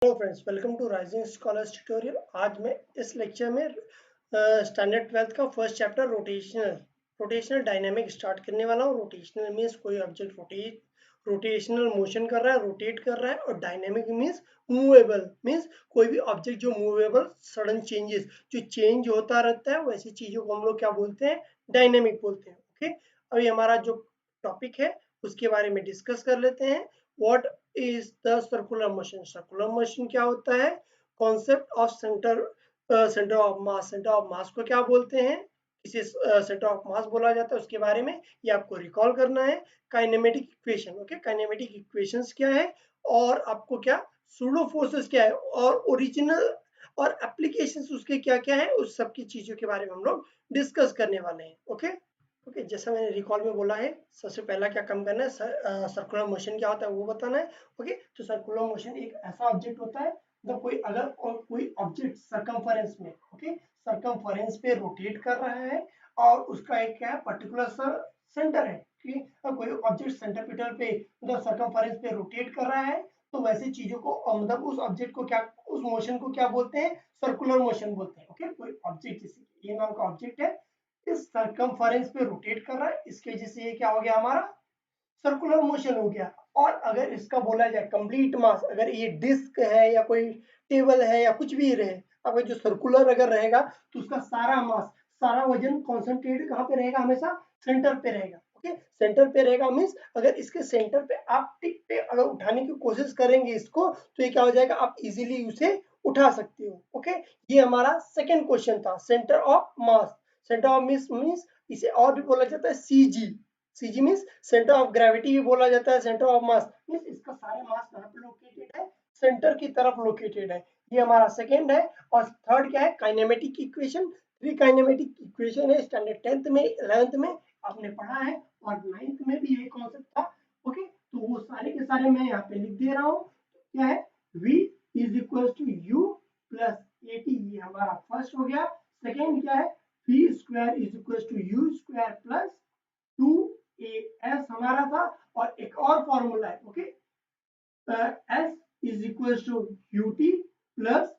Hello friends, welcome to Rising Scholars tutorial. आज मैं इस लेक्चर में स्टैंडर्ड 12th का first chapter rotational dynamic start करने वाला हूँ। रोटेशनल मीन्स कोई ऑब्जेक्ट रोटेशनल मोशन कर रहा है, रोटेट कर रहा है, और डायनामिक मीन्स मूवेबल, मीन्स कोई भी ऑब्जेक्ट जो मूवेबल, सडन चेंजेस जो चेंज होता रहता है, वैसी चीजों को हम लोग क्या बोलते हैं, डायनेमिक बोलते हैं। ओके, अभी हमारा जो टॉपिक है उसके बारे में डिस्कस कर लेते हैं। What is the circular motion? Circular motion क्या होता है? Concept of centre of mass. Centre of mass को क्या बोलते हैं, किसे सेंटर ऑफ मास बोला जाता है, उसके बारे में ये आपको रिकॉल करना है। Kinematic equation, okay, kinematic equations क्या है, और आपको क्या सूडो फोर्सेस क्या है, और ओरिजिनल और एप्लीकेशंस उसके क्या क्या है, उस सब की चीजों के बारे में हम लोग डिस्कस करने वाले हैं। ओके ओके, जैसा मैंने रिकॉल में बोला है, सबसे पहला क्या काम करना है, सर्कुलर मोशन क्या होता है वो बताना है। ओके, तो सर्कुलर मोशन एक ऐसा ऑब्जेक्ट होता है, मतलब कोई अगर कोई ऑब्जेक्ट सरकमफेरेंस में, ओके, सरकमफेरेंस पे रोटेट कर रहा है, और उसका एक क्या है, पर्टिकुलर सेंटर है कि कोई ऑब्जेक्ट सेंट्रीपिटल पे, मतलब सरकमफेरेंस पे रोटेट कर रहा है, तो वैसे चीजों को मतलब उस ऑब्जेक्ट को क्या, उस मोशन को क्या बोलते हैं, सर्कुलर मोशन बोलते हैं। ओके, कोई ऑब्जेक्ट, जैसे ये नाम का ऑब्जेक्ट है, इस सरकमफेरेंस पे रोटेट कर रहा है, इसकी वजह से ये क्या हो गया, हमारा सर्कुलर मोशन हो गया। और अगर इसका बोला जाए कंप्लीट मास, अगर ये डिस्क है या कोई टेबल है या कुछ भी रहे, अगर जो सर्कुलर अगर रहेगा, तो उसका सारा मास, सारा वजन कॉन्सेंट्रेट कहाँ पे रहेगा, हमेशा सेंटर पे रहेगा। ओके, सेंटर पे रहेगा मीन्स अगर इसके सेंटर पे आप टिक पे अगर उठाने की कोशिश करेंगे इसको, तो ये क्या हो जाएगा, आप इजीली उसे उठा सकते हो। ओके, ये हमारा सेकेंड क्वेश्चन था, centre of mass. Centre of mass means इसे और भी बोला जाता है CG. CG means centre of gravity भी बोला जाता है। सेंटर ऑफ मास मीन्स इसका सारा मास कहाँ पे लोकेटेड है, सेंटर की तरफ लोकेटेड है। ये हमारा सेकेंड है। और थर्ड क्या है, kinematic equation. Three kinematic equation है, स्टैंडर्ड 10th में, 11th में आपने पढ़ा है, और 9th में भी यही कॉन्सेप्ट था। ओके, तो वो सारे के सारे मैं यहाँ पे लिख दे रहा हूँ। क्या है, v is equal to u plus a t, ये हमारा फर्स्ट हो गया। सेकेंड क्या है, v square is equal to u square plus 2as हमारा था। और एक और फॉर्मूला है, okay, s is equal to u t plus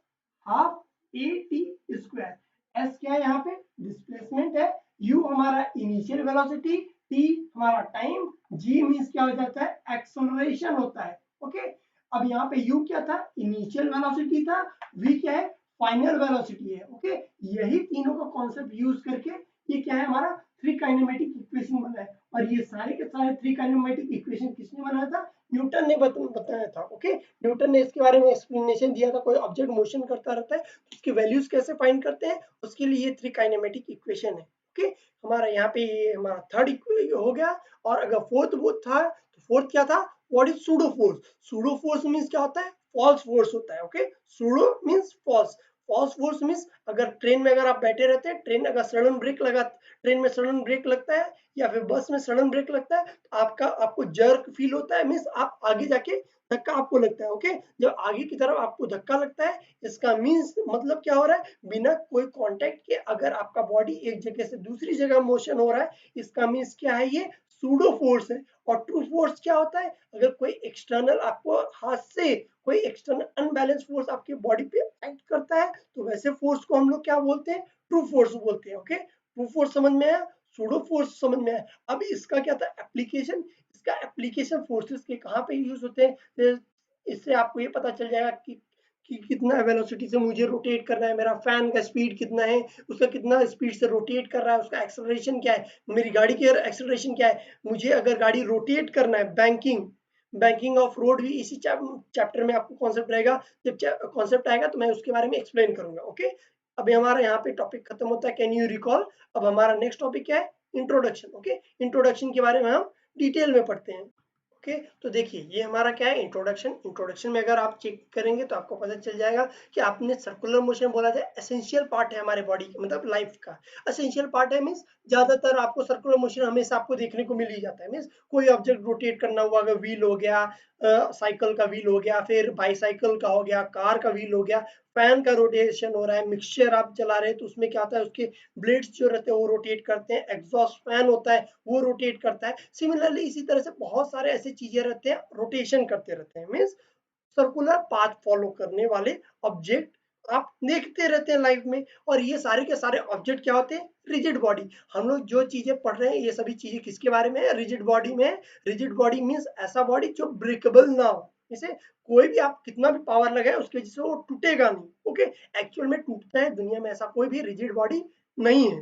half a t square. s क्या है, यहाँ पे डिस्प्लेसमेंट है, u हमारा इनिशियल वेलोसिटी, t हमारा टाइम, g मींस क्या हो जाता है, एक्सेलरेशन होता है। ओके, अब यहाँ पे u क्या था, इनिशियल वेलोसिटी था, v क्या है, फाइनल वेलोसिटी है। ओके, यही तीनों का कॉन्सेप्ट यूज करके ये क्या है, हमारा थ्री काइनेमेटिक इक्वेशन बना है। और ये सारे के सारे थ्री काइनेमेटिक इक्वेशन किसने बनाया था, न्यूटन ने बताया था। ओके, न्यूटन ने इसके बारे में एक्सप्लेनेशन दिया था। कोई ऑब्जेक्ट मोशन करता रहता है तो उसकी वैल्यूज कैसे फाइंड करते हैं, उसके लिए ये थ्री काइनेमेटिक इक्वेशन है। ओके, हमारा यहाँ पे ये हमारा थर्ड हो गया। और अगर फोर्थ वो था, तो फोर्थ क्या था, what is pseudo force? Pseudo force means क्या होता है, फॉल्स फोर्स होता है। Okay, pseudo means false. False force means अगर ट्रेन में अगर आप बैठे रहते हैं, ट्रेन अगर सडन ब्रेक लगा, ट्रेन में सडन ब्रेक लगता है, या फिर बस में सडन ब्रेक लगता है, तो आपको जर्क फील होता है, मीन्स आप आगे जाके धक्का आपको लगता है। ओके, जब आगे की तरफ आपको धक्का लगता है, इसका मीन्स मतलब क्या हो रहा है, बिना कोई कांटेक्ट के अगर आपका बॉडी एक जगह से दूसरी जगह मोशन हो रहा है, इसका मीन्स क्या है, ये सूडो फोर्स है। और ट्रू फोर्स क्या होता है, अगर कोई एक्सटर्नल आपको हाथ से कोई एक्सटर्नल अनबैलेंस फोर्स आपके बॉडी पे एक्ट करता है, तो वैसे फोर्स को हम लोग क्या बोलते हैं, ट्रू फोर्स बोलते हैं। ओके, ट्रू फोर्स समझ में आया, सूडो फोर्स समझ में आया। अब इसका क्या था एप्लीकेशन, इसका एप्लीकेशन फोर्सेस के कहाँ पे यूज होते हैं, इससे आपको ये पता चल जाएगा कि कितना वेलोसिटी से मुझे रोटेट करना है, मेरा फैन का स्पीड कितना है, उसका कितना स्पीड से रोटेट कर रहा है, उसका एक्सेलरेशन क्या है, मेरी गाड़ी की एक्सेलरेशन क्या है। मुझे अगर गाड़ी रोटेट करना है, बैंकिंग ऑफ रोड भी इसी चैप्टर में आपको कॉन्सेप्ट रहेगा। जब कॉन्सेप्ट आएगा तो मैं उसके बारे में एक्सप्लेन करूंगा। ओके, अभी हमारा यहाँ पे टॉपिक खत्म होता है, कैन यू रिकॉल। अब हमारा नेक्स्ट टॉपिक क्या है, इंट्रोडक्शन। ओके, इंट्रोडक्शन के बारे में हम डिटेल में पढ़ते हैं। ओके, तो देखिए ये हमारा क्या है, इंट्रोडक्शन। इंट्रोडक्शन में अगर आप चेक करेंगे तो आपको पता चल जाएगा कि आपने सर्कुलर मोशन बोला जाए, एसेंशियल पार्ट है हमारे बॉडी का, मतलब लाइफ का एसेंशियल पार्ट है। मीन्स ज्यादातर आपको सर्कुलर मोशन हमेशा आपको देखने को मिल ही जाता है। मीन्स कोई ऑब्जेक्ट रोटेट करना हुआ, अगर व्हील हो गया, साइकिल का व्हील हो गया, फिर बाईसाइकिल का हो गया, कार का व्हील हो गया, फैन का रोटेशन हो रहा है, मिक्सचर आप चला रहे हैं तो उसमें क्या होता है, उसके ब्लेड्स जो रहते हैं वो रोटेट करते हैं, एग्जॉस्ट फैन होता है वो रोटेट करता है। सिमिलरली इसी तरह से बहुत सारे ऐसे चीजें रहते हैं, रोटेशन करते रहते हैं। मीन्स सर्कुलर पाथ फॉलो करने वाले ऑब्जेक्ट आप देखते रहते हैं लाइफ में। और ये सारे के सारे ऑब्जेक्ट क्या होते हैं? Rigid body. हम लोग जो चीजें पढ़ रहे हैं ये सभी चीजें किसके बारे में है? रिजिड बॉडी में। रिजिड बॉडी मीन्स ऐसा बॉडी जो ब्रेकेबल ना हो, इसे कोई भी आप कितना भी पावर लगाए उसकी वजह से वो टूटेगा नहीं। ओके, एक्चुअल में टूटता है दुनिया में ऐसा कोई भी रिजिड बॉडी नहीं है।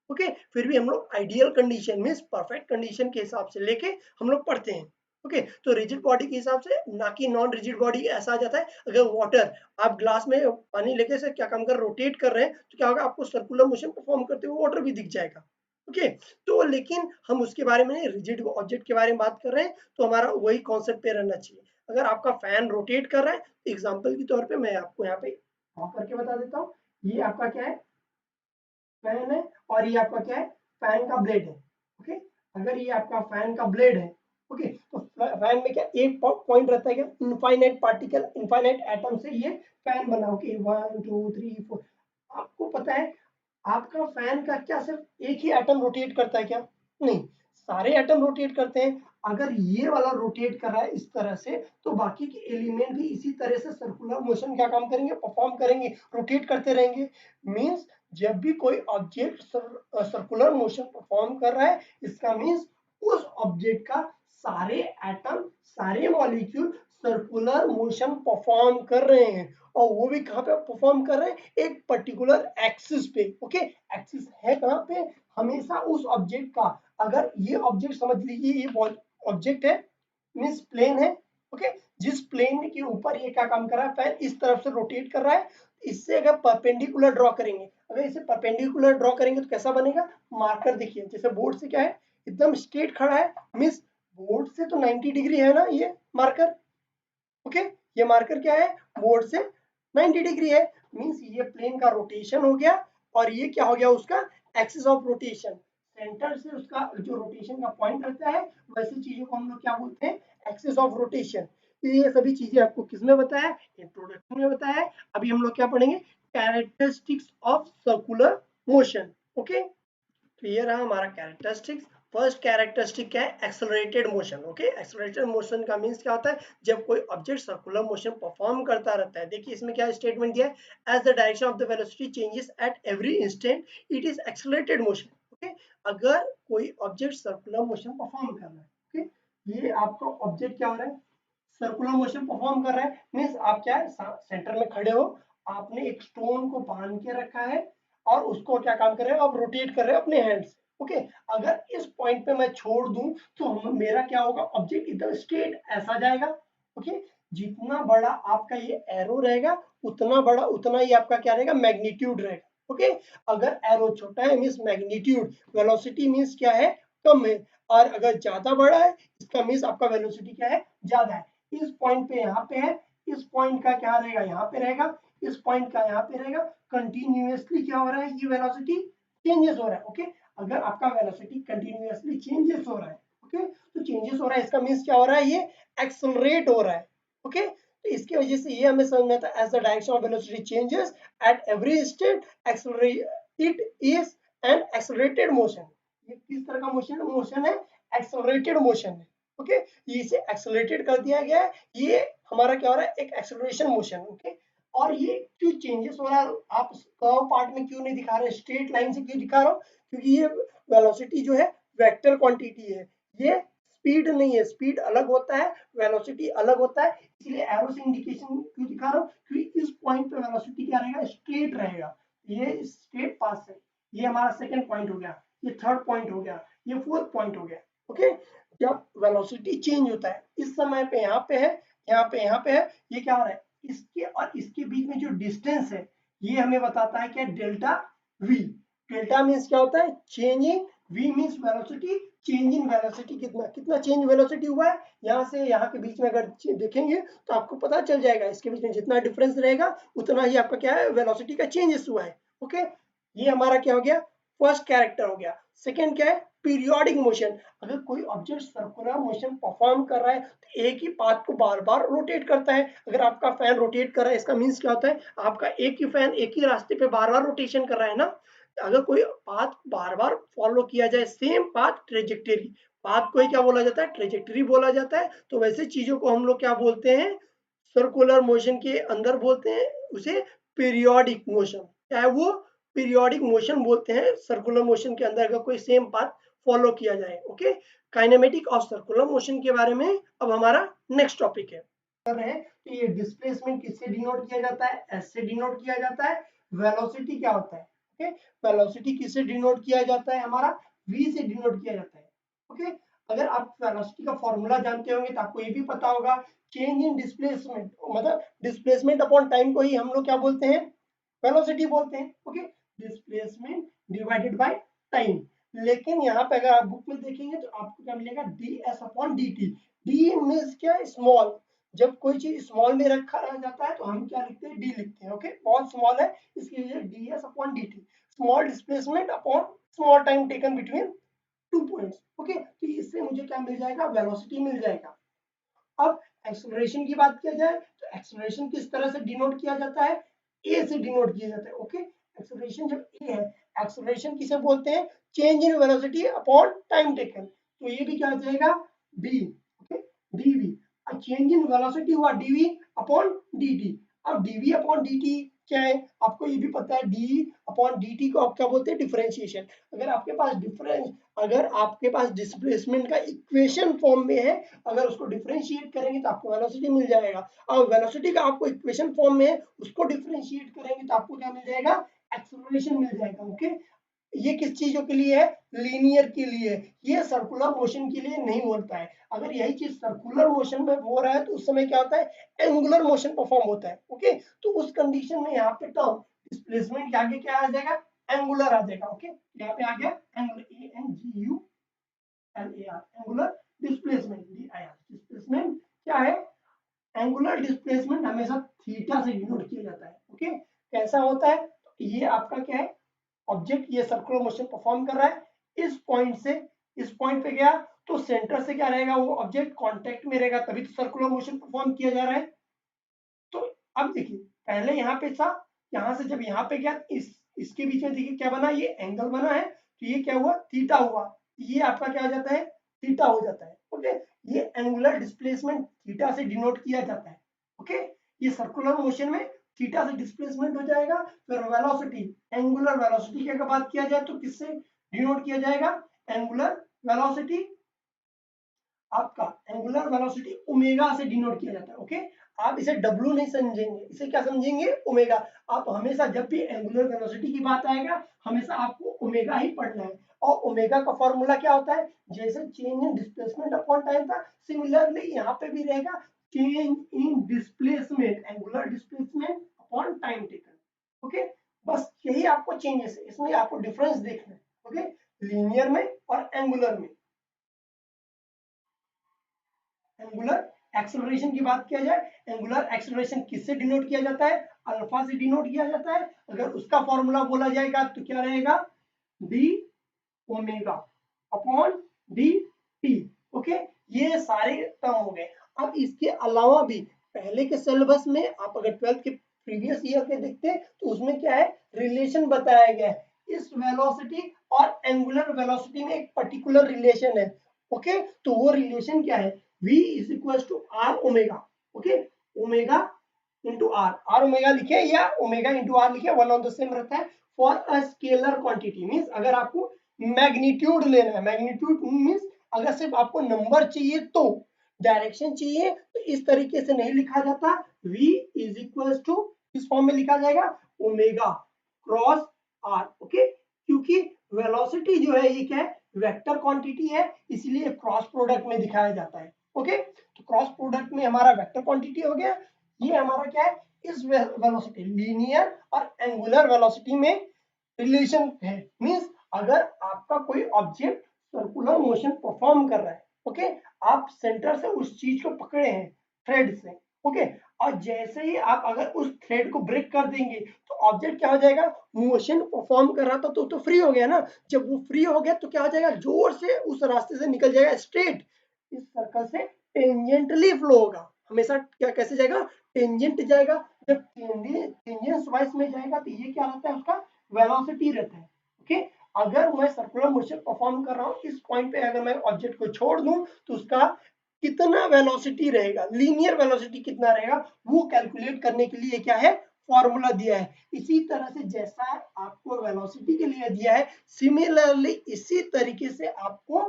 ओके, फिर भी हम लोग ideal condition means perfect condition के हिसाब से लेके हम लोग पढ़ते हैं। ओके, तो रिजिड बॉडी के हिसाब से, ना कि नॉन रिजिड बॉडी ऐसा आ जाता है। अगर वाटर, आप ग्लास में पानी लेके से क्या काम कर रोटेट कर रहे हैं तो क्या होगा, आपको सर्कुलर मोशन परफॉर्म करते हुए वाटर भी दिख जाएगा। ओके, तो लेकिन हम उसके बारे में नहीं, रिजिड ऑब्जेक्ट के बारे में बात कर रहे हैं, तो हमारा वही कॉन्सेप्ट पे रहना चाहिए। अगर आपका फैन रोटेट कर रहा है, एग्जाम्पल के तौर पे मैं आपको यहाँ पे ऑफ करके बता देता हूँ। ये आपका क्या है? फैन है, और ये आपका क्या है? फैन का ब्लेड है। ओके, अगर ये आपका फैन का ब्लेड है, ओके, तो फैन में क्या एक पॉइंट रहता है? क्या इनफाइनाइट पार्टिकल, इनफाइनाइट एटम से ये फैन बना। ओके, 1 2 3 4। आपको पता है आपका फैन का क्या सिर्फ एक ही एटम रोटेट करता है क्या? नहीं, सारे एटम रोटेट करते हैं। अगर ये वाला रोटेट कर रहा है इस तरह से, तो बाकी के एलिमेंट भी इसी तरह से सर्कुलर मोशन क्या काम करेंगे? परफॉर्म करेंगे, रोटेट करते रहेंगे। मींस जब भी कोई ऑब्जेक्ट सर्कुलर मोशन परफॉर्म कर रहा है, इसका मींस उस ऑब्जेक्ट का सारे एटम, सारे मॉलिक्यूल सर्कुलर मोशन परफॉर्म कर रहे हैं। और वो भी कहाँ पे परफॉर्म कर रहे हैं? एक पर्टिकुलर एक्सिस पे। ओके, एक्सिस है कहाँ पे? हमेशा उस ऑब्जेक्ट का। अगर ये ऑब्जेक्ट समझ लीजिए, ये ऑब्जेक्ट है, मीन्स प्लेन है। ओके, जिस प्लेन के ऊपर ये क्या काम कर रहा है? फैन इस तरफ से रोटेट कर रहा है। इससे अगर परपेंडिकुलर ड्रॉ करेंगे, अगर इसे परपेंडिकुलर ड्रॉ करेंगे तो कैसा बनेगा? मार्कर देखिए, जैसे बोर्ड से क्या है, एकदम स्ट्रेट खड़ा है, मीन्स बोर्ड से तो 90 डिग्री है ना ये मार्कर। ओके, ये मार्कर क्या है? बोर्ड से 90 डिग्री है। मींस ये प्लेन का रोटेशन हो गया, और ये क्या हो गया? उसका एक्सिस ऑफ रोटेशन। सेंटर से उसका जो रोटेशन का पॉइंट रहता है, वैसी चीजों को हम लोग क्या बोलते हैं? Axis of rotation. तो ये सभी चीजें आपको किसमें बताया? इंट्रोडक्शन में बताया है। अभी हम लोग क्या पढ़ेंगे? Characteristics of circular motion. Okay, तो ये रहा हमारा कैरेक्टरिस्टिक्स। फर्स्ट कैरेक्टरिस्टिक क्या है? Accelerated motion. Okay, accelerated motion का मींस क्या होता है? जब कोई ऑब्जेक्ट सर्कुलर मोशन परफॉर्म करता रहता है। देखिए इसमें क्या स्टेटमेंट दिया है? As the direction of the velocity changes at every instant it is accelerated motion. Okay, अगर कोई ऑब्जेक्ट सर्कुलर मोशन परफॉर्म कर रहा है, ओके, ये आपका ऑब्जेक्ट क्या हो रहा है? सर्कुलर मोशन परफॉर्म कर रहा है। मीन्स आप क्या है? सेंटर में खड़े हो, आपने एक स्टोन को बांध के रखा है, और उसको क्या काम कर रहे हो? आप रोटेट कर रहे हो अपने हैंड से। ओके, अगर इस पॉइंट पे मैं छोड़ दूं तो मेरा क्या होगा? ऑब्जेक्ट एकदम स्ट्रेट ऐसा जाएगा। ओके, जितना बड़ा आपका ये एरो रहेगा, उतना बड़ा, उतना ही आपका क्या रहेगा? मैग्नीट्यूड रहेगा। ओके, अगर एरो छोटा है मीन्स मैग्नीट्यूड, वेलोसिटी मीन्स क्या है? कम है। और अगर ज्यादा बड़ा है, इसका मीन्स आपका वेलोसिटी क्या है? ज्यादा है। इस पॉइंट पे यहाँ पे है, इस पॉइंट का क्या रहेगा? यहाँ पे रहेगा, इस पॉइंट का यहाँ पे रहेगा। कंटिन्यूअसली क्या हो रहा है? ये वेलोसिटी चेंजेस हो रहा है। ओके, अगर आपका वेलोसिटी कंटिन्यूअसली चेंजेस हो रहा है, ओके, तो चेंजेस हो रहा है, इसका मीन्स क्या हो रहा है? ये एक्सेलरेट हो रहा है। ओके, तो इसकी वजह से ये हमें समझ में आता है, as the direction of velocity changes at every instant accelerate it is an accelerated motion. ये किस तरह का मोशन है? मोशन है एक्सेलरेटेड मोशन है। ओके, ये इसे एक्सेलरेटेड कर दिया गया है। ये हमारा क्या हो रहा है? एक एक्सेलरेशन मोशन। ओके, और ये क्यों चेंजेस हो रहा है? आप कर्व पार्ट में क्यों नहीं दिखा रहे? स्ट्रेट लाइन से क्यों दिखा रहा हूँ? क्योंकि ये वेलोसिटी जो है वेक्टर क्वांटिटी है, ये स्पीड नहीं है। स्पीड अलग होता है, वेलोसिटी अलग होता है। इसलिए एरो से इंडिकेशन क्यों दिखा रहा हूँ? क्योंकि इस पॉइंट पे वेलोसिटी क्या रहेगा? स्ट्रेट रहेगा। ये स्ट्रेट पास है। ये हमारा सेकंड पॉइंट हो गया, ये थर्ड पॉइंट हो गया, ये फोर्थ पॉइंट हो गया। ओके, जब वेलोसिटी चेंज होता है, इस समय पे यहाँ पे है, यहाँ पे यहाँ पे है, ये क्या हो रहा है? इसके और इसके बीच में जो डिस्टेंस है, ये हमें बताता है क्या? Delta we. डेल्टा मीन्स क्या होता है? Change in, v means velocity, change in velocity कितना कितना चेंज वेलोसिटी हुआ है। यहाँ से यहाँ के बीच में अगर देखेंगे तो आपको पता चल जाएगा, इसके बीच में जितना डिफरेंस रहेगा उतना ही आपका क्या है? वेलोसिटी का चेंजेस हुआ है। ओके, ये हमारा क्या हो गया? फर्स्ट कैरेक्टर हो गया। सेकेंड क्या है? Periodic motion. अगर कोई ऑब्जेक्ट सर्कुलर मोशन परफॉर्म कर रहा है तो एक ही पाथ को बार बार रोटेट करता है। अगर आपका फैन रोटेट कर रहा है, इसका मीन्स क्या होता है? आपका एक ही फैन एक ही रास्ते पे बार बार रोटेशन कर रहा है ना। अगर कोई पाथ बार बार फॉलो किया जाए, सेम पाथ, ट्रेजेक्टरी, पाथ को ही क्या बोला जाता है? ट्रेजेक्टरी बोला जाता है। तो वैसे चीजों को हम लोग क्या बोलते हैं? सर्कुलर मोशन के अंदर बोलते हैं उसे पीरियोडिक मोशन, क्या है वो, पीरियोडिक मोशन बोलते हैं सर्कुलर मोशन के अंदर अगर कोई सेम पाथ फॉलो किया जाए। Okay, kinematic of circular motion के बारे में अब हमारा नेक्स्ट टॉपिक है, कर रहे हैं। तो ये डिस्प्लेसमेंट किससे डिनोट किया जाता है, एस से डिनोट किया जाता है। वेलोसिटी क्या होता है, ओके, वेलोसिटी किससे डिनोट किया जाता है, हमारा v से डिनोट किया जाता है। ओके, अगर आप वेलोसिटी का फॉर्मूला जानते होंगे तो आपको ये भी पता होगा, चेंज इन डिस्प्लेसमेंट, मतलब डिस्प्लेसमेंट अपॉन टाइम को ही हम लोग क्या बोलते हैं, वेलोसिटी बोलते हैं। Okay, displacement divided by time. लेकिन यहाँ पे अगर आप बुक में देखेंगे तो आपको क्या मिलेगा, D S upon D T. D means क्या, स्मॉल, जब कोई चीज स्मॉल में रखा जाता है तो हम क्या लिखते हैं, डी लिखते हैं। ओके, बहुत स्मॉल है इसके लिए D S upon D T, small displacement upon small time taken between 2 points. Okay, तो इससे मुझे क्या मिल जाएगा, वेलोसिटी मिल जाएगा। अब एक्सेलरेशन की बात किया जाए तो एक्सेलरेशन किस तरह से डिनोट किया जाता है, ए से डिनोट किया जाता है। ओके, एक्सेलरेशन जब ए है, एक्सेलरेशन किसे बोलते हैं, change in velocity upon time taken, तो ये भी क्या हो जाएगा, d. Okay, dv, change in velocity हुआ डीवी अपॉन dt। अब डीवी अपॉन dt क्या है, आपको ये भी पता है, डी अपॉन dt को आप क्या बोलते हैं, डिफरेंशिएशन। अगर आपके पास अगर आपके पास डिस्प्लेसमेंट का इक्वेशन फॉर्म में है, अगर उसको डिफरेंशिएट करेंगे तो आपको वेलोसिटी मिल जाएगा। और वेलोसिटी का आपको इक्वेशन फॉर्म में है, उसको डिफरेंशिएट करेंगे तो आपको क्या मिल जाएगा, एक्सेलरेशन मिल जाएगा। ओके, ये किस चीजों के लिए है, लीनियर के लिए, ये सर्कुलर मोशन के लिए नहीं बोलता है। अगर यही चीज सर्कुलर मोशन में हो रहा है तो उस समय क्या होता है, एंगुलर मोशन परफॉर्म होता है। ओके, तो उस कंडीशन में यहाँ पे टर्म डिस्प्लेसमेंट के आगे क्या आ जाएगा, एंगुलर आ जाएगा। ओके, यहाँ पे आ गया angular, a n g u l a r, angular displacement, d i r. Displacement क्या है, एंगुलर डिस्प्लेसमेंट हमेशा थीटा से डिनोट किया जाता है। ओके, कैसा होता है, ये आपका क्या है, ऑब्जेक्ट ये सर्कुलर मोशन परफॉर्म कर रहा है, इस पॉइंट से इस पॉइंट पे गया तो सेंटर से क्या रहेगा, वो ऑब्जेक्ट कांटेक्ट में रहेगा, तभी तो सर्कुलर मोशन परफॉर्म किया जा रहा है। तो अब देखिए, पहले यहाँ पे था, यहाँ से जब यहाँ पे गया, इसके बीच में देखिए क्या बना, ये एंगल बना है, तो ये क्या हुआ, थीटा हुआ, ये आपका क्या हो जाता है, थीटा हो जाता है। ओके, ये एंगुलर डिस्प्लेसमेंट थीटा से डिनोट किया जाता है। ओके, ये सर्कुलर मोशन में थीटा से डिस्प्लेसमेंट हो जाएगा। फिर वेलोसिटी, एंगुलर वेलोसिटी की अगर बात किया जाए तो किससे डिनोट किया जाएगा, एंगुलर वेलोसिटी, आपका एंगुलर वेलोसिटी ओमेगा से डिनोट किया जाता है। ओके, आप इसे डब्ल्यू नहीं समझेंगे, इसे क्या समझेंगे, ओमेगा। आप हमेशा जब भी एंगुलर वेलोसिटी की बात आएगा, हमेशा आपको ओमेगा ही पढ़ना है। और ओमेगा का फॉर्मूला क्या होता है, जैसे change in displacement upon time था, सिमिलरली यहाँ पे भी रहेगा, change in displacement, angular displacement upon time taken. Okay, बस यही आपको चेंजेस है, इसमें आपको डिफरेंस देखना है। ओके, लीनियर में और एंगुलर में। एंगुलर एक्सेलरेशन की बात किया जाए, एंगुलर एक्सेलरेशन किससे डिनोट किया जाता है, अल्फा से डिनोट किया जाता है। अगर उसका फॉर्मूला बोला जाएगा तो क्या रहेगा, D omega upon D T. Okay, ये सारे टर्म हो गए। अब इसके अलावा भी पहले के सिलेबस में आप अगर 12th के प्रीवियस ईयर के देखते तो उसमें क्या है, रिलेशन बताया गया है, इस वेलोसिटी और एंगुलर वेलोसिटी में एक पर्टिकुलर रिलेशन है। ओके, तो वो रिलेशन क्या है, v is equal to r omega. Okay, omega into r, r omega लिखे या ओमेगा इंटू आर लिखे, वन ऑन द सेम रहता है। For a scalar quantity means अगर आपको मैग्नीट्यूड लेना है, मैग्नीट्यूड मींस अगर सिर्फ आपको नंबर चाहिए तो, डायरेक्शन चाहिए तो इस तरीके से नहीं लिखा जाता, v इज इक्वल टू इस फॉर्म में लिखा जाएगा, ओमेगा क्रॉस आर। ओके, क्योंकि वेलोसिटी जो है ये क्या है, वेक्टर क्वांटिटी है, इसलिए क्रॉस प्रोडक्ट में दिखाया जाता है। ओके, तो क्रॉस प्रोडक्ट में हमारा वेक्टर क्वांटिटी हो गया, ये हमारा क्या है, इस वेलोसिटी लीनियर और एंगुलर वेलोसिटी में रिलेशन है। मींस अगर आपका कोई ऑब्जेक्ट सर्कुलर मोशन परफॉर्म कर रहा है, ओके, आप सेंटर से उस चीज को पकड़े हैं थ्रेड से। ओके, और जैसे ही आप अगर उस थ्रेड को ब्रेक कर देंगे तो ऑब्जेक्ट क्या हो जाएगा, मोशन परफॉर्म कर रहा था तो फ्री हो गया ना, जब वो फ्री हो गया तो क्या हो जाएगा, जोर से उस रास्ते से निकल जाएगा, स्ट्रेट इस सर्कल से टेंजेंटली फ्लो होगा। हमेशा क्या कैसे जाएगा, टेंजेंट जाएगा। जब टेंजेंस वाइज में जाएगा तो ये क्या रहता है, उसका वेलोसिटी रहता है। ओके, अगर मैं सर्कुलर मोशन परफॉर्म कर रहा हूँ, इस पॉइंट पे अगर मैं ऑब्जेक्ट को छोड़ दूं तो उसका कितना वेलोसिटी रहेगा, लीनियर वेलोसिटी कितना रहेगा, वो कैलकुलेट करने के लिए क्या है, फॉर्मूला दिया है। इसी तरह से जैसा आपको वेलोसिटी के लिए दिया है, सिमिलरली इसी तरीके से आपको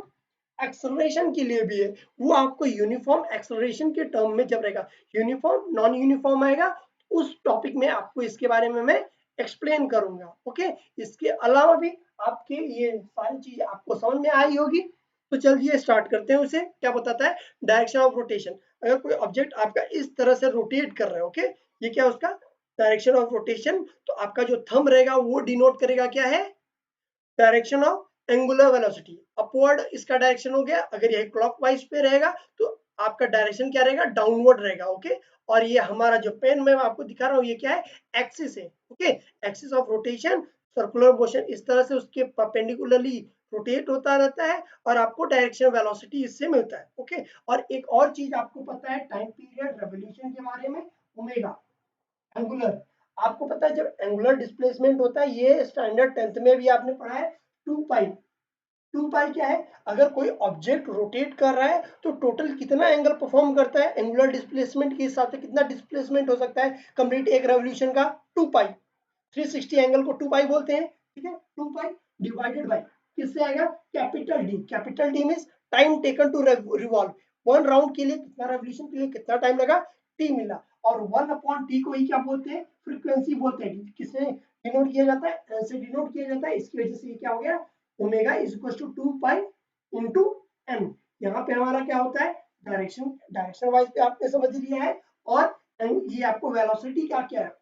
एक्सेलरेशन के लिए भी है। वो आपको यूनिफॉर्म एक्सेलरेशन के टर्म में जब रहेगा, यूनिफॉर्म नॉन यूनिफॉर्म आएगा, उस टॉपिक में आपको इसके बारे में मैं एक्सप्लेन करूंगा। ओके, इसके अलावा भी आपके ये सारी चीजें आपको समझ में आई होगी। तो चलिए स्टार्ट करते हैं। उसे क्या बताता है, डायरेक्शन ऑफ रोटेशन। अगर कोई ऑब्जेक्ट आपका इस तरह से रोटेट कर रहा है, ओके, ये क्या है उसका डायरेक्शन ऑफ रोटेशन। तो आपका जो थंब रहेगा वो डिनोट करेगा क्या है, direction of angular velocity. Upward इसका डायरेक्शन हो गया, अगर ये क्लॉकवाइज पे रहेगा तो आपका डायरेक्शन क्या रहेगा, डाउनवर्ड रहेगा। ओके, और ये हमारा जो पेन में आपको दिखा रहा हूँ ये क्या है, एक्सिस है। Okay, axis of rotation, circular motion इस तरह से उसके परपेंडिकुलरली रोटेट होता रहता है और आपको डायरेक्शन वेलोसिटी इससे मिलता है। ओके, और एक और चीज आपको पता है टाइम पीरियड रेवोल्यूशन के बारे में, ओमेगा एंगुलर। आपको पता है जब एंगुलर डिस्प्लेसमेंट होता है, ये स्टैंडर्ड 10th में भी आपने पढ़ा है, 2 पाई। 2 पाई क्या है, अगर कोई ऑब्जेक्ट रोटेट कर रहा है तो टोटल कितना एंगल परफॉर्म करता है, एंगुलर डिस्प्लेसमेंट के हिसाब से कितना डिस्प्लेसमेंट हो सकता है कंप्लीट एक रेवोल्यूशन का, 2 पाई। 360 एंगल को 2 पाई बोलते हैं। ठीक है, 2 पाई डिवाइडेड बाई किससे आएगा, capital d. Capital d means time taken to revolve, one round के लिए कितना, रेवोल्यूशन के लिए कितना टाइम लगा, टी मिला। और 1/t को ही क्या बोलते हैं, फ्रीक्वेंसी बोलते हैं। किससे डिनोट किया जाता है, एन से डिनोट किया जाता है। इसकी वजह से ये क्या हो गया, omega is equal to 2 pi into n. यहाँ पे हमारा क्या होता है, डायरेक्शन वाइज पे आपने समझ लिया है। और ये आपको वेलोसिटी क्या क्या है,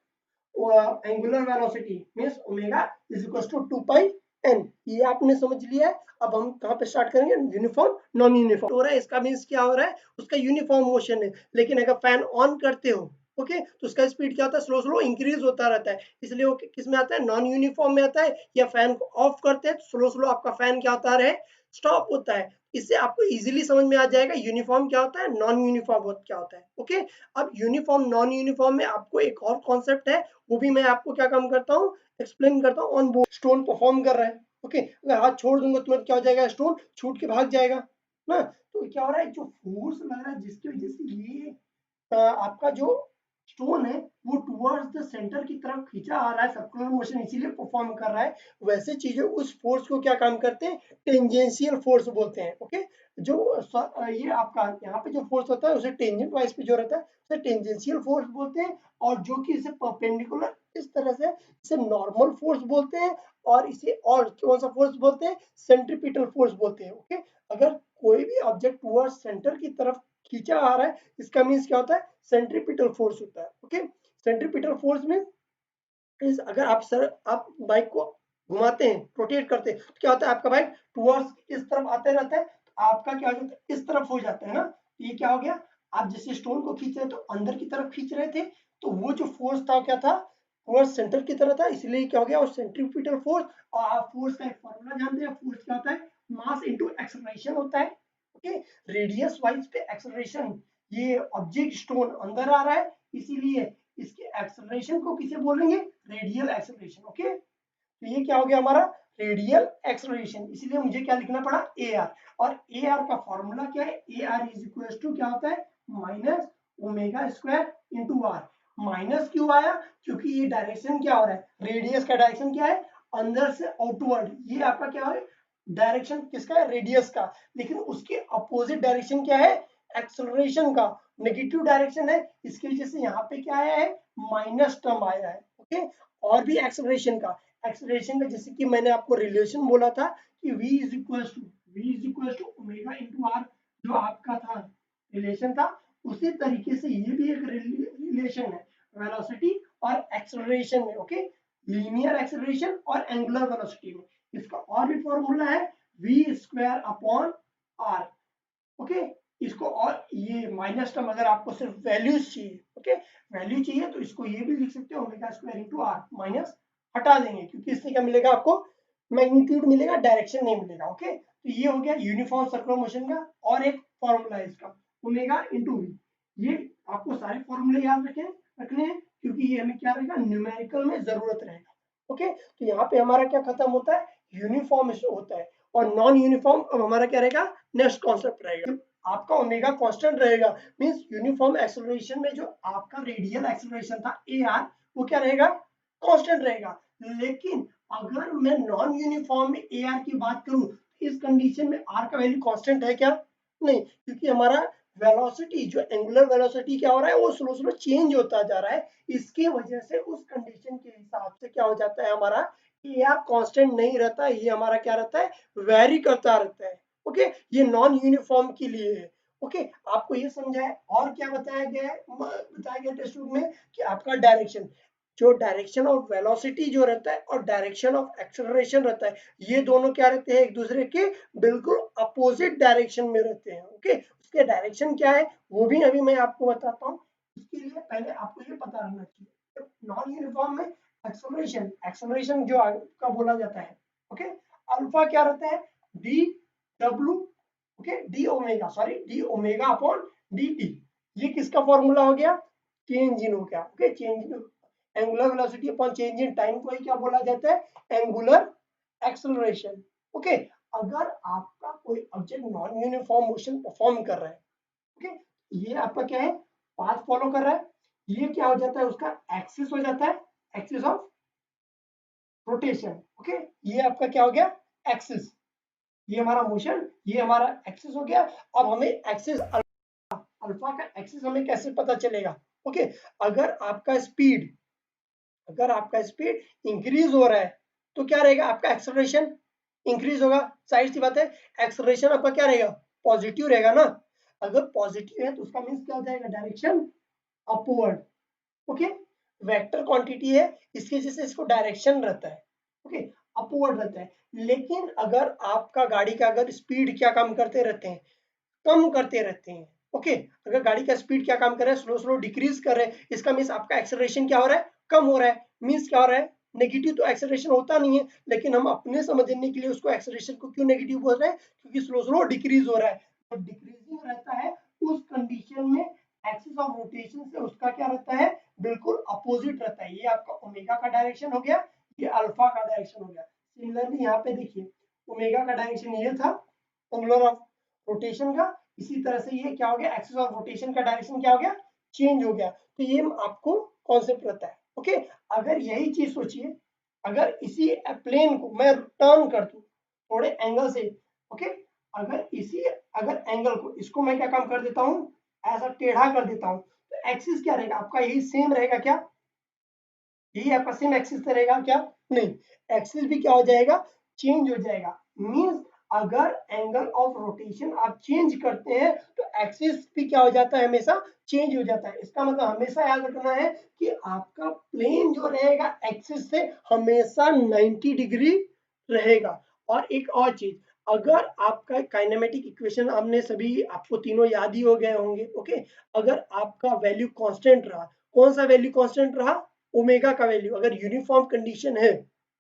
angular velocity means omega is equal to 2 pi n, ये आपने समझ लिया है। अब हम कहाँ पे स्टार्ट करेंगे, यूनिफॉर्म नॉन यूनिफॉर्म हो रहा है, इसका मींस क्या हो रहा है, उसका यूनिफॉर्म मोशन है। लेकिन अगर फैन ऑन करते हो, ओके, तो उसका स्पीड क्या होता है, स्लो स्लो इंक्रीज होता रहता है। इसलिए वो किस में आता है, नॉन यूनिफॉर्म में आता है। या फैन को ऑफ करते हैं तो स्लो स्लो आपका फैन क्या होता है, स्टॉप होता है। इससे आपको इजीली समझ में आ जाएगा यूनिफॉर्म क्या होता है, नॉन यूनिफॉर्म क्या होता है। ओके, अब यूनिफॉर्म नॉन यूनिफॉर्म में आपको एक और कॉन्सेप्ट है, वो भी मैं आपको क्या काम करता हूँ, एक्सप्लेन करता हूँ। ऑन बोर्ड स्टोन परफॉर्म कर रहा है, ओके, अगर हाथ छोड़ दूंगा तुरंत क्या हो जाएगा, स्टोन छूट के भाग जाएगा ना। तो क्या हो रहा है, जो फोर्स लग रहा है जिसकी वजह से ये आपका जो स्टोन है वो टुवर्ड्स द सेंटर की तरफ खींचा आ रहा है, सर्कुलर मोशन इसीलिए परफॉर्म कर रहा है। वैसे चीजें उस फोर्स को क्या काम करते हैं, टेंजेंशियल फोर्स बोलते हैं। ओके, जो ये आपका यहाँ पे जो फोर्स होता है उसे टेंजेंट वाइज पे जो रहता है उसे टेंजेंशियल फोर्स बोलते हैं। और जो कि इसे परपेंडिकुलर इस तरह से इसे नॉर्मल फोर्स बोलते हैं। और इसे और कौन सा फोर्स बोलते हैं, सेंट्रीपिटल फोर्स बोलते हैं। ओके, अगर कोई भी ऑब्जेक्ट टुवर्ड्स सेंटर की तरफ खींचा आ रहा है, इसका मीन्स क्या होता है, सेंट्रीपिटल फोर्स होता है। ओके, सेंट्रीपिटल फोर्स मीन्स अगर आप बाइक को घुमाते हैं, रोटेट करते हैं, तो क्या होता है, आपका बाइक टुवर्ड्स इस तरफ आते रहता है, तो आपका क्या हो जाता है, इस तरफ हो जाता है ना। तो ये क्या हो गया, आप जैसे स्टोन को खींच रहे तो अंदर की तरफ खींच रहे थे, तो वो जो फोर्स था क्या था, टुवर्ड्स सेंटर की तरह था, इसलिए क्या हो गया, और सेंट्रीपिटल फोर्स। और आप फोर्स का एक फॉर्मूला जानते हैं, फोर्स क्या होता है, मास इनटू एक्सेलरेशन होता है। ओके, रेडियस वाइज पे एक्सेलरेशन, ये ऑब्जेक्ट स्टोन अंदर आ रहा है इसीलिए इसके एक्सेलरेशन को किसे बोलेंगे, रेडियल एक्सेलरेशन। ओके, तो ये क्या हो गया हमारा, रेडियल एक्सेलरेशन, इसलिए मुझे क्या लिखना पड़ा, ए आर। और ए आर का फॉर्मूला क्या है, a r is equal to क्या होता है, minus omega square into r. Minus क्यों आया, क्योंकि ये डायरेक्शन क्या हो रहा है, रेडियस का डायरेक्शन क्या है, अंदर से आउटवर्ड, ये आपका क्या है, डायरेक्शन किसका है, रेडियस का। लेकिन उसके अपोजिट डायरेक्शन क्या है, एक्सेलरेशन का, नेगेटिव डायरेक्शन है। इसकी वजह से यहाँ पे क्या आया है, माइनस टर्म आया है। ओके, और भी एक्सेलरेशन का जैसे कि मैंने आपको रिलेशन बोला था कि v is equal to omega into r, जो आपका था रिलेशन था, उसी तरीके से ये भी एक रिलेशन है वेलोसिटी और एक्सेलरेशन में। ओके, लीनियर एक्सेलरेशन और एंगुलर वेलोसिटी में। इसका और भी फॉर्मूला है v square upon r. Okay, इसको और ये माइनस टर्म अगर आपको सिर्फ वैल्यूज चाहिए, ओके, वैल्यू चाहिए, तो इसको ये भी लिख सकते हो omega square into r, minus हटा देंगे क्योंकि इससे क्या मिलेगा आपको, मैग्नीट्यूड मिलेगा, डायरेक्शन नहीं मिलेगा। ओके, तो ये हो गया यूनिफॉर्म सर्कुलर मोशन का और एक फॉर्मूला है इसका, ओमेगा इंटू वी। ये आपको सारे फॉर्मूले याद रखने हैं क्योंकि ये हमें क्या रहेगा, न्यूमेरिकल में जरूरत रहेगा। ओके, तो यहाँ पे हमारा क्या खत्म होता है, यूनिफॉर्म होता है। और नॉन यूनिफॉर्म अब हमारा क्या रहेगा, नेक्स्ट कॉन्सेप्ट रहेगा। आपका ओमेगा कांस्टेंट रहेगा, मींस यूनिफॉर्म एक्सेलरेशन में जो आपका रेडियल एक्सेलरेशन था ए आर, वो क्या रहेगा, कांस्टेंट रहेगा। लेकिन अगर मैं नॉन यूनिफॉर्म में ए आर की बात करूं, इस कंडीशन में आर का वैल्यू कांस्टेंट है क्या, नहीं, क्योंकि हमारा वेलोसिटी जो एंगुलर वेलोसिटी क्या हो रहा है, वो स्लो स्लो चेंज होता जा रहा है। इसकी वजह से उस कंडीशन के हिसाब से क्या हो जाता है, हमारा ए आर कांस्टेंट नहीं रहता, ये हमारा क्या रहता है, वेरी करता रहता है। ओके, ये नॉन यूनिफॉर्म के लिए है। ओके, आपको ये समझा है। और क्या बताया गया है, बताया गया टेक्स्ट बुक में कि आपका डायरेक्शन, जो डायरेक्शन ऑफ वेलोसिटी जो रहता है और डायरेक्शन ऑफ एक्सेलरेशन रहता है, ये दोनों क्या रहते हैं, एक दूसरे के बिल्कुल अपोजिट डायरेक्शन में रहते हैं। ओके, उसके डायरेक्शन क्या है वो भी अभी मैं आपको बताता हूँ। इसके लिए पहले आपको ये पता रहना चाहिए, नॉन यूनिफॉर्म में एक्सेलरेशन, एक्सेलरेशन जो आपका बोला जाता है, ओके, अल्फा क्या रहता है, D W, okay, D omega, sorry D omega upon D T. ये किसका फॉर्मूला हो गया, चेंज इन हो गया। Okay, change in angular velocity upon change in time को ही क्या बोला जाता है, एंगुलर एक्सेलरेशन। ओके, अगर आपका कोई object non uniform motion perform कर रहा है, ओके, ये आपका क्या है, पाथ फॉलो कर रहा है, ये क्या हो जाता है, उसका एक्सिस हो जाता है, एक्सिस ऑफ रोटेशन। ओके, ये आपका क्या हो गया, एक्सिस, ये हमारा मोशन, ये हमारा एक्सिस हो गया। अब हमें एक्सिस अल्फा का एक्सिस हमें कैसे पता चलेगा, ओके, अगर आपका स्पीड, अगर आपका स्पीड इंक्रीज हो रहा है तो क्या रहेगा, आपका एक्सेलरेशन इंक्रीज होगा, साइड सी बात है। एक्सेलरेशन आपका क्या रहेगा, पॉजिटिव रहेगा ना, अगर पॉजिटिव है तो उसका मीन्स क्या हो जाएगा, direction upward. Okay, vector quantity है, इसकी वजह से इसको डायरेक्शन रहता है, ओके, अपवर्ड रहता है। लेकिन अगर आपका गाड़ी का अगर स्पीड क्या काम करते रहते हैं, कम करते रहते हैं, ओके, अगर गाड़ी का स्पीड क्या काम कर रहा है, स्लो स्लो डिक्रीज कर रहे हैं, इसका मीन्स आपका एक्सेलरेशन क्या हो रहा है, कम हो रहा है। मीन्स क्या हो रहा है, नेगेटिव तो एक्सेलरेशन होता नहीं है, लेकिन हम अपने समझने के लिए उसको एक्सेलरेशन को क्यों नेगेटिव बोल रहे हैं, क्योंकि स्लो स्लो डिक्रीज हो रहा है। जब डिक्रीजिंग रहता है उस कंडीशन में एक्सिस ऑफ रोटेशन से उसका क्या रहता है, बिल्कुल अपोजिट रहता है। ये आपका ओमेगा का डायरेक्शन हो गया, ये अल्फा का डायरेक्शन हो गया। सिमिलरली यहाँ पे देखिए, ओमेगा का डायरेक्शन ये था, एंगुलर ऑफ रोटेशन का, इसी तरह से ये क्या हो गया, एक्सिस ऑफ रोटेशन का डायरेक्शन क्या हो गया, चेंज हो गया। तो ये आपको कॉन्सेप्ट रहता है। ओके, अगर यही चीज सोचिए, अगर इसी प्लेन को मैं टर्न कर दूं थोड़े एंगल से, ओके, अगर इसी, अगर एंगल को, इसको मैं क्या काम कर देता हूं, ऐसा टेढ़ा कर देता हूं, तो एक्सिस क्या रहेगा आपका, यही सेम रहेगा क्या, यही आपका सेम एक्सिस रहेगा क्या, नहीं, एक्सिस भी क्या हो जाएगा, चेंज हो जाएगा। मींस अगर एंगल ऑफ रोटेशन आप चेंज करते हैं तो एक्सिस भी क्या हो जाता है, हमेशा चेंज हो जाता है। इसका मतलब हमेशा याद रखना है कि आपका प्लेन जो रहेगा एक्सिस से हमेशा 90 डिग्री रहेगा। और एक और चीज, अगर आपका काइनेमेटिक इक्वेशन हमने सभी, आपको तीनों याद ही हो गए होंगे, ओके, अगर आपका वैल्यू कांस्टेंट रहा, कौन सा वैल्यू कांस्टेंट रहा, ओमेगा का वैल्यू अगर यूनिफॉर्म कंडीशन है,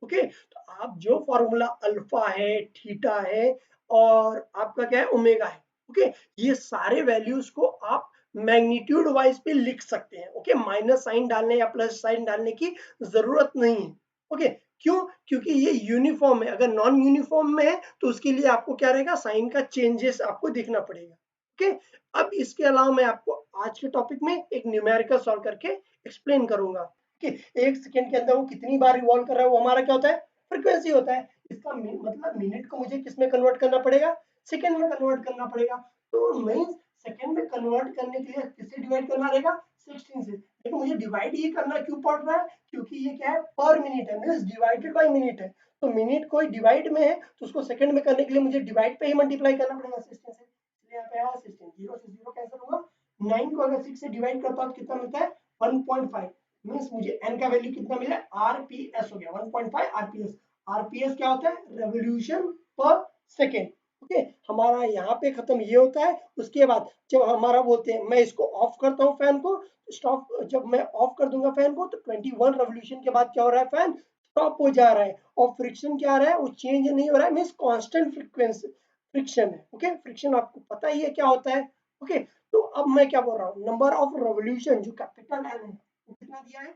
ओके, तो आप जो फॉर्मूला अल्फा है, थीटा है और आपका क्या है, ओमेगा है, ओके, ये सारे वैल्यूज को आप मैग्नीट्यूड वाइज पे लिख सकते हैं। ओके, माइनस साइन डालने या प्लस साइन डालने की जरूरत नहीं है। ओके, क्यों, क्योंकि ये यूनिफॉर्म है, अगर नॉन यूनिफॉर्म में है तो उसके लिए आपको क्या रहेगा, साइन का चेंजेस आपको देखना पड़ेगा। ओके, अब इसके अलावा मैं आपको आज के टॉपिक में एक न्यूमेरिकल सॉल्व करके एक्सप्लेन करूंगा कि एक सेकेंड के अंदर वो कितनी बार रिवॉल्व कर रहा है, वो हमारा क्या होता है, फ्रीक्वेंसी होता है। इसका मतलब मिनट को मुझे किस में कन्वर्ट करना पड़ेगा, सेकेंड में कन्वर्ट करना पड़ेगा। तो मीन्स सेकेंड में कन्वर्ट करने के लिए किससे डिवाइड करना रहेगा, 16 से। लेकिन मुझे डिवाइड ये करना क्यों पड़ रहा है, क्योंकि ये क्या है, पर मिनट है, मीन्स डिवाइडेड बाय मिनट है। तो मिनट कोई डिवाइड में है तो उसको सेकंड में करने के लिए मुझे डिवाइड पे ही मल्टीप्लाई करना पड़ेगा 16 से। इसलिए यहाँ पे आया 16, 0 से 0 कैंसिल होगा, 9 को अगर 6 से डिवाइड करता हूँ तो कितना मिलता है, 1.5। मीन्स मुझे n का वैल्यू कितना मिला, आरपीएस हो गया, 1.5 आरपीएस। आरपीएस क्या होता है, रेवोल्यूशन पर सेकेंड। ओके, हमारा यहाँ पे खत्म ये होता है। उसके बाद जब हमारा बोलते हैं, मैं इसको ऑफ करता हूँ फैन को, स्टॉप, जब मैं ऑफ कर दूंगा फैन को तो 21 रेवोल्यूशन के बाद क्या हो रहा है, फैन स्टॉप हो जा रहा है। और फ्रिक्शन क्या आ रहा है, वो चेंज नहीं हो रहा है, मीन्स कांस्टेंट फ्रीक्वेंसी फ्रिक्शन है। ओके, फ्रिक्शन आपको पता ही है क्या होता है। ओके, तो अब मैं क्या बोल रहा हूँ, नंबर ऑफ रेवोल्यूशन जो कैपिटल एन है वो कितना दिया है,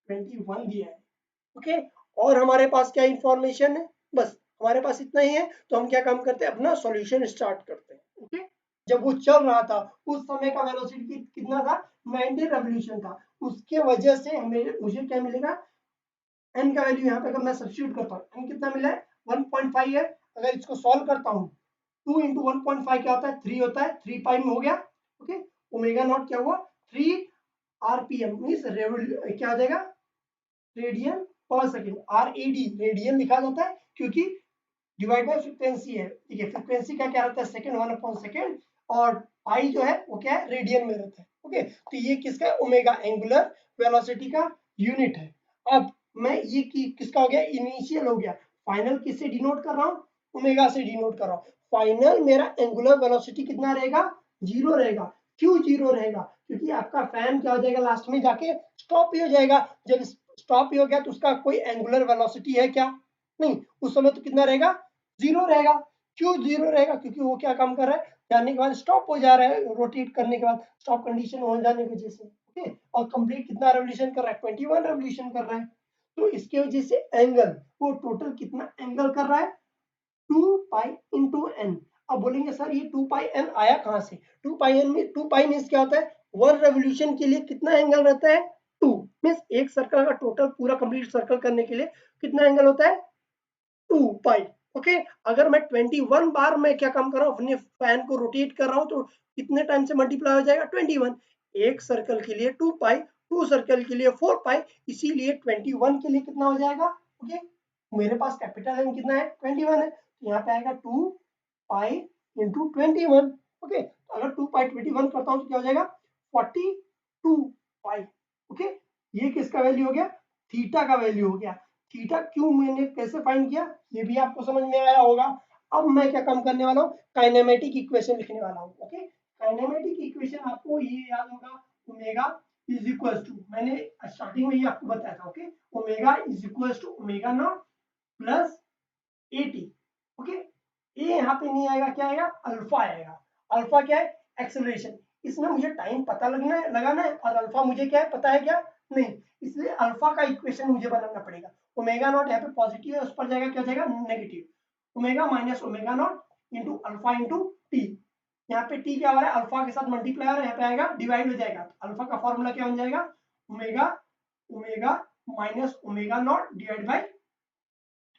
21 दिया है। ओके, और हमारे पास क्या इंफॉर्मेशन है, बस हमारे पास इतना ही है। तो हम क्या काम करते हैं, अपना सॉल्यूशन स्टार्ट करते हैं। ओके, जब वो चल रहा था उस समय का वेलोसिटी कितना था, 90 रेवोल्यूशन था। उसके वजह से मुझे क्या मिलेगा, एन का वैल्यू यहाँ पे अगर मैं सब्स्टिट्यूट करता हूँ, एन कितना मिला है 1.5 है। अगर इसको सॉल्व करता हूँ 2 इंटू 1.5 क्या होता है 3 होता है, 3 पाई में हो गया। ओके, ओमेगा नॉट क्या हुआ 3 आरपीएम मींस क्या हो जाएगा रेडियन पर सेकेंड। आरएडी रेडियन लिखा जाता है क्योंकि डिवाइड बाय फ्रीक्वेंसी है। ठीक है, फ्रीक्वेंसी का क्या रहता है सेकंड 1/सेकंड, और आई जो है वो क्या है रेडियन में रहता है। ओके, तो ये किसका है ओमेगा एंगुलर वेलोसिटी का यूनिट है। अब मैं ये किसका हो गया इनिशियल हो गया, फाइनल किससे डिनोट कर रहा हूँ ओमेगा से डिनोट कर रहा हूँ। फाइनल मेरा एंगुलर वेलोसिटी कितना रहेगा जीरो रहेगा। क्यों जीरो रहेगा, क्योंकि आपका फैन क्या हो जाएगा लास्ट में जाके स्टॉप ही हो जाएगा। जब स्टॉप ही हो गया तो उसका कोई एंगुलर वेलोसिटी है क्या, नहीं, उस समय तो कितना रहेगा जीरो रहेगा। क्यों जीरो रहेगा, क्योंकि वो क्या काम कर रहा है जाने के बाद स्टॉप हो जा रहा है, रोटेट करने के बाद स्टॉप कंडीशन हो जाने की वजह से। ओके, और कंप्लीट कितना रेवोल्यूशन कर रहा है 21 रेवोल्यूशन कर रहा है। तो इसके वजह से एंगल वो टोटल कितना एंगल कर रहा है 2 पाई इंटू एन। अब बोलेंगे सर ये 2 पाई एन आया कहां से, 2 पाई एन में 2 पाई मीन्स क्या होता है वन रेवोल्यूशन के लिए कितना एंगल रहता है 2 मीन्स एक सर्कल का टोटल पूरा कंप्लीट सर्कल करने के लिए कितना एंगल होता है 2 पाई। ओके, अगर मैं 21 बार मैं क्या काम कर रहा हूँ अपने फैन को रोटेट कर रहा हूँ तो कितने टाइम से मल्टीप्लाई हो जाएगा 21। एक सर्कल के लिए 2 पाई, 2 सर्कल के लिए 4 पाई, इसीलिए 21 के लिए कितना हो जाएगा। ओके, मेरे पास कैपिटल एन कितना है 21 है, तो यहाँ पे आएगा 2 पाई इंटू 21। ओके, अगर 2 पाई 21 करता हूँ तो क्या हो जाएगा 42 पाई। ओके, ये किसका वैल्यू हो गया थीटा का वैल्यू हो गया। थीटा क्यों मैंने कैसे फाइंड किया ये भी आपको समझ में आया होगा। अब मैं क्या काम करने वाला हूँ काइनेमेटिक इक्वेशन लिखने वाला हूँ। ओके, काइनेमेटिक इक्वेशन आपको ये याद होगा ओमेगा इज इक्वल टू, मैंने स्टार्टिंग में ये आपको बताया था। Okay, omega is equal to omega naught plus AT. Okay, ए यहाँ पे नहीं आएगा, क्या आएगा अल्फा आएगा। अल्फा क्या है एक्सेलरेशन, इसमें मुझे टाइम पता लगाना है और अल्फा मुझे क्या है पता है क्या नहीं, इसलिए अल्फा का इक्वेशन मुझे बनाना पड़ेगा। ओमेगा नॉट यहाँ पे पॉजिटिव है उस पर जाएगा क्या हो जाएगा negative, omega minus omega not into alpha into T. यहाँ पे टी क्या हो रहा है अल्फा के साथ मल्टीप्लाई हो रहा है, यहाँ पे आएगा डिवाइड हो जाएगा, तो अल्फा का फॉर्मूला क्या बन जाएगा omega omega minus omega naught divide by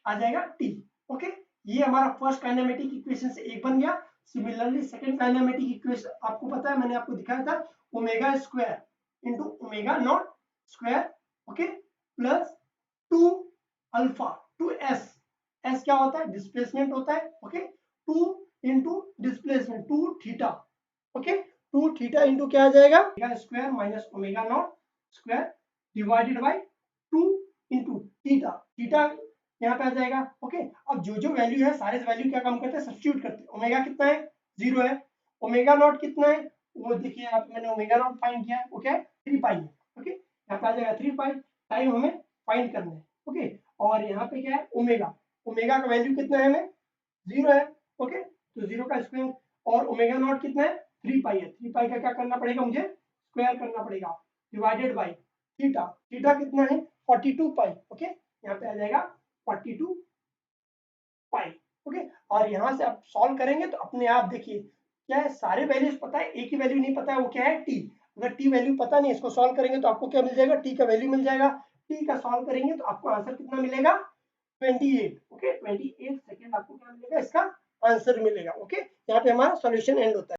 आ जाएगा टी। ओके, ये हमारा फर्स्ट काइनेमेटिक इक्वेशन से एक बन गया। सिमिलरली सेकंड काइनेमेटिक इक्वेशन आपको पता है मैंने आपको दिखाया था omega square into omega naught square. Okay, plus 2 alpha 2s, S क्या होता है डिस्प्लेसमेंट होता है। Okay, 2 into displacement 2 theta. Okay, 2 theta into क्या आ जाएगा omega square minus omega not square divided by 2 into theta. Theta यहाँ पे आ जाएगा। ओके, अब जो जो वैल्यू है सारे वैल्यू क्या काम करते हैं सब्स्टिट्यूट करते हैं। ओमेगा कितना है 0 है, ओमेगा नॉट कितना है वो देखिए यहाँ पे मैंने ओमेगा नॉट फाइंड किया है वो क्या है 3 पाई है। ओके, यहाँ पे आ जाएगा 3 पाई, टाइम हमें फाइंड करना है। ओके, और यहाँ पे क्या है ओमेगा, ओमेगा का वैल्यू कितना है हमें 0 है। ओके, तो 0 का स्क्वायर, और ओमेगा नॉट कितना है 3 पाई है, 3 पाई का क्या करना पड़ेगा मुझे स्क्वायर करना पड़ेगा डिवाइडेड बाई थीटा। थीटा कितना है 42 पाई। ओके, यहाँ पे आ जाएगा 42 पाई। ओके, और यहाँ से आप सॉल्व करेंगे तो अपने आप देखिए क्या है सारे वैल्यूज पता है, एक ही वैल्यू नहीं पता है वो क्या है टी। अगर टी वैल्यू पता नहीं इसको सॉल्व करेंगे तो आपको क्या मिल जाएगा टी का वैल्यू मिल जाएगा। टी का सॉल्व करेंगे तो आपको आंसर कितना मिलेगा 28। ओके, 28 सेकेंड आपको क्या मिलेगा इसका आंसर मिलेगा। ओके, यहाँ पे हमारा सॉल्यूशन एंड होता है।